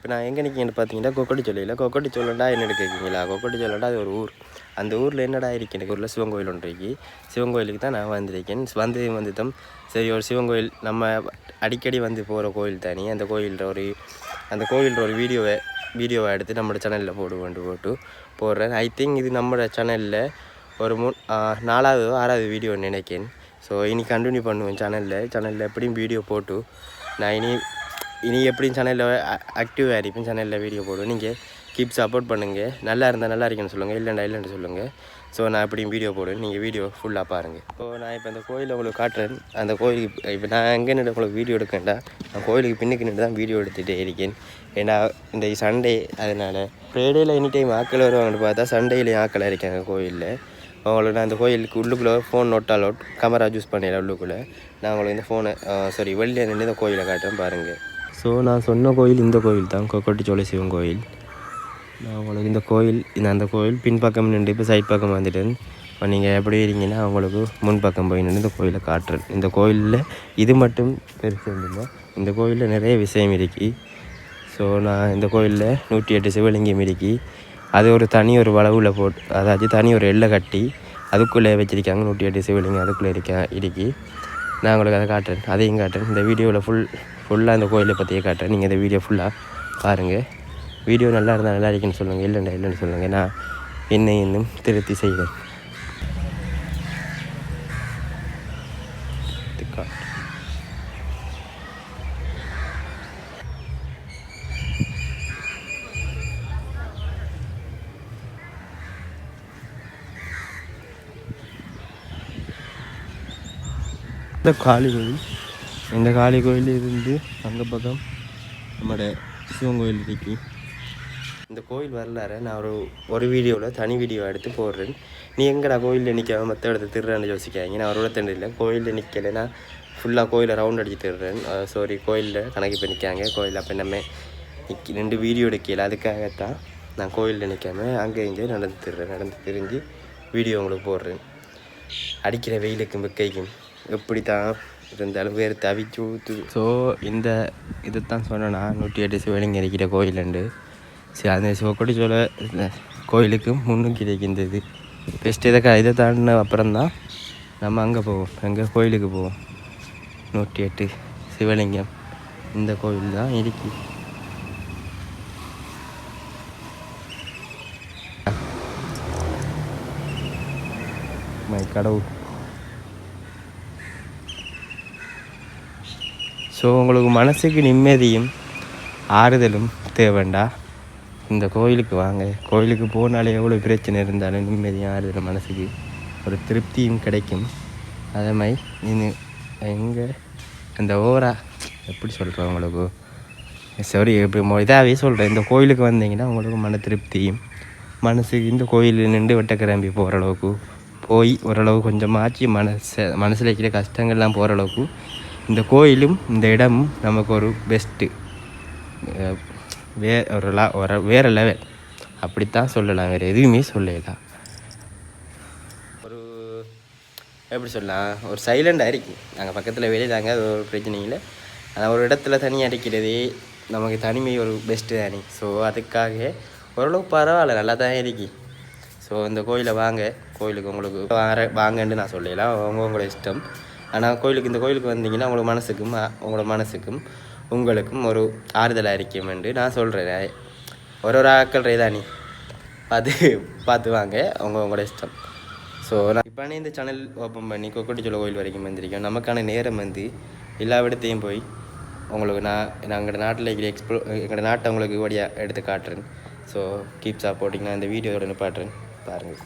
இப்போ நான் எங்கே நிற்கேன்னு பார்த்தீங்கன்னா கொக்கட்டிச்சோலையில் என்னென்னு கேட்குறீங்களா? கொக்கட்டிச்சோலைண்டா அது ஒரு ஊர். அந்த ஊரில் என்னடா இருக்கு எனக்கு ஊரில் சிவன் கோயில் ஒன்று இருக்கு. சிவன் கோயிலுக்கு தான் நான் வந்திருக்கேன். வந்து தான் சரி ஒரு சிவன் கோயில் நம்ம அடிக்கடி வந்து போகிற கோயில் தானே. அந்த கோயிலில் ஒரு வீடியோவை எடுத்து நம்மளோட சேனலில் போட்டு போடுறேன். ஐ திங்க் இது நம்மளோட சேனலில் ஒரு 4வது 6வது வீடியோ நினைக்கிறேன். ஸோ இனி கண்டினியூ பண்ணுவேன் சேனலில் எப்படியும் வீடியோ போட்டு நான் இனி எப்படியும் சேனலில் ஆக்டிவாக இருப்பேன். சேனலில் வீடியோ போடுவேன். நீங்கள் கீப் சப்போர்ட் பண்ணுங்கள். நல்லா இருந்தால் நல்லா இருக்குன்னு சொல்லுங்கள், இல்லைன்னு சொல்லுங்கள். ஸோ நான் எப்படியும் வீடியோ போடுவேன். நீங்கள் வீடியோ ஃபுல்லாக பாருங்கள். நான் இப்போ அந்த கோயிலை உங்களுக்கு காட்டுறேன். அந்த கோயிலுக்கு இப்போ நான் எங்கே நின்று உங்களுக்கு வீடியோ எடுக்கேன்டா, நான் கோயிலுக்கு பின்னுக்கு நின்று தான் வீடியோ எடுத்துகிட்டே இருக்கேன். ஏன்னா இந்த சண்டே, அதனால் ஃப்ரைடேயில் எனி டைம் ஆக்கள் வருவாங்கன்னு பார்த்தா சண்டேலேயும் ஆக்கள் இருக்காங்க கோயிலில். அவங்களுக்கு நான் அந்த கோயிலுக்கு உள்ளுக்குள்ளே ஃபோன் நோட் கேமரா யூஸ் பண்ணிடுறேன். உள்ளுக்குள்ளே நான் உங்களுக்கு இந்த ஃபோனை வெளியே நின்று இந்த கோயிலை காட்டுறேன் பாருங்கள். ஸோ நான் சொன்ன கோயில் இந்த கோயில் தான், கொக்கட்டிச்சோலை சிவன் கோயில். நான் உங்களுக்கு அந்த கோயில் பின்பக்கம் நின்று இப்போ சைட் பக்கம் வந்துட்டேன். நீங்கள் எப்படி இருக்கீங்கன்னா அவங்களுக்கு முன்பக்கம் போய் நின்று இந்த கோயிலை காட்டுறேன். இந்த கோயிலில் இது மட்டும் பெருசு இல்லை, இந்த கோயிலில் நிறைய விஷயம் இருக்குது. ஸோ நான் இந்த கோயிலில் 108 சிவலிங்கம் இருக்குது. அது ஒரு ஒரு வளவில் போட்டு, அதாவது ஒரு எல்லை கட்டி அதுக்குள்ளே வச்சுருக்காங்க. 108 சிவலிங்கம் அதுக்குள்ளே இருக்கு. நான் உங்களுக்கு அதை காட்டுறேன், அதையும் காட்டுறேன். இந்த வீடியோவில் ஃபுல்லாக இந்த கோயிலை பற்றியே காட்டுறேன். நீங்கள் இந்த வீடியோ ஃபுல்லாக பாருங்கள். வீடியோ நல்லா இருந்தால் நல்லா இருக்குன்னு சொல்லுங்கள், இல்லைன்னு சொல்லுங்கள். நான் இன்னும் திருத்தி செய்கிறேன். இந்த காளி கோயில் இருந்து அங்கே பக்கம் நம்மளோட சிவன் கோயில் இருக்கு. இந்த கோயில் வரலாறு நான் ஒரு வீடியோவில் தனி வீடியோ எடுத்து போடுறேன். நீ எங்கடா கோயிலில் நிற்காம மற்ற இடத்த திருறான்னு யோசிக்காங்க. நான் ஒரு தண்டில்லை, கோயிலில் நிற்கலை. நான் ஃபுல்லாக கோயிலை ரவுண்ட் அடிச்சு திருறேன். கோயிலில் கணக்கு இப்போ நிற்காங்க. கோயில் அப்போ நம்ம 2 வீடியோ எடுக்கல. அதுக்காகத்தான் நான் கோயிலில் நிற்காம அங்கே இங்கே நடந்து திரிஞ்சு வீடியோ உங்களுக்கு போடுறேன். அடிக்கிற வெயிலுக்கும் வெக்கைக்கும் எப்படி தான் இருந்தாலும் வேறு தவிச்சு ஊற்று. ஸோ இது தான் சொன்னேன்னா 108 சிவலிங்கம் இருக்கிற கோயிலுண்டு. சரி, அந்த கொக்கட்டிச்சோலை கோயிலுக்கு முன்னுக்கு கிடைக்கின்றது பெஸ்ட். இதை தாண்டின அப்புறம்தான் நம்ம அங்கே போவோம், எங்கள் கோயிலுக்கு போவோம். 108 சிவலிங்கம் இந்த கோயில் தான் இருக்கு. கடவுள். ஸோ உங்களுக்கு மனசுக்கு நிம்மதியும் ஆறுதலும் தேவைண்டா, இந்த கோயிலுக்கு வாங்க. கோயிலுக்கு போனாலே எவ்வளோ பிரச்சனை இருந்தாலும் நிம்மதியும் ஆறுதலும் மனசுக்கு ஒரு திருப்தியும் கிடைக்கும். அதே மாதிரி எங்கே அந்த எப்படி சொல்கிறேன் உங்களுக்கு, இதாகவே சொல்கிறேன். இந்த கோயிலுக்கு வந்தீங்கன்னா உங்களுக்கு மன திருப்தியும் மனசுக்கு இந்த கோயிலில் நின்று வெட்ட கிளம்பி போகிற அளவுக்கு போய் ஓரளவு கொஞ்சமாச்சு மனசில் இருக்கிற கஷ்டங்கள்லாம் போகிற அளவுக்கு இந்த கோயிலும் இந்த இடமும் நமக்கு ஒரு பெஸ்ட்டு, வேறு லெவல் அப்படித்தான் சொல்லலாம். வேறு எதுவுமே சொல்லலாம். எப்படி சொல்லலாம், ஒரு சைலண்டாக இருக்குது. நாங்கள் பக்கத்தில் வெளியிலாங்க, அது ஒரு பிரச்சனை இல்லை. ஆனால் ஒரு இடத்துல தனியாக அடிக்கிறதே நமக்கு தனிமை ஒரு பெஸ்ட்டு தானே. ஸோ அதுக்காக ஓரளவு பரவாயில்ல, நல்லா தான் இருக்கு. ஸோ இந்த கோயிலை வாங்க. கோயிலுக்கு உங்களுக்கு வாங்கன்னு நான் சொல்லலாம், உங்களோட இஷ்டம். ஆனால் இந்த கோயிலுக்கு வந்தீங்கன்னா உங்களோட மனசுக்கும் உங்களுக்கும் ஒரு ஆறுதலாக இருக்குமென்று நான் சொல்கிறேன். ஒரு ஆக்கள் தானே பார்த்து வாங்க, உங்களோட இஷ்டம். ஸோ நான் இப்போ இந்த சேனல் ஓப்பன் பண்ணி கொக்கட்டிச்சோலை கோயில் வரைக்கும் வந்திருக்கேன். நமக்கான நேரம் எல்லா இடத்தையும் போய் உங்களுக்கு நான் எங்களோட நாட்டில் இருக்கிற எங்களோட நாட்டை உங்களுக்கு ஓடியாக எடுத்து காட்டுறேன். So keep supporting. நான் இந்த வீடியோட நிப்பாட்டுறேன் பாருங்கள்.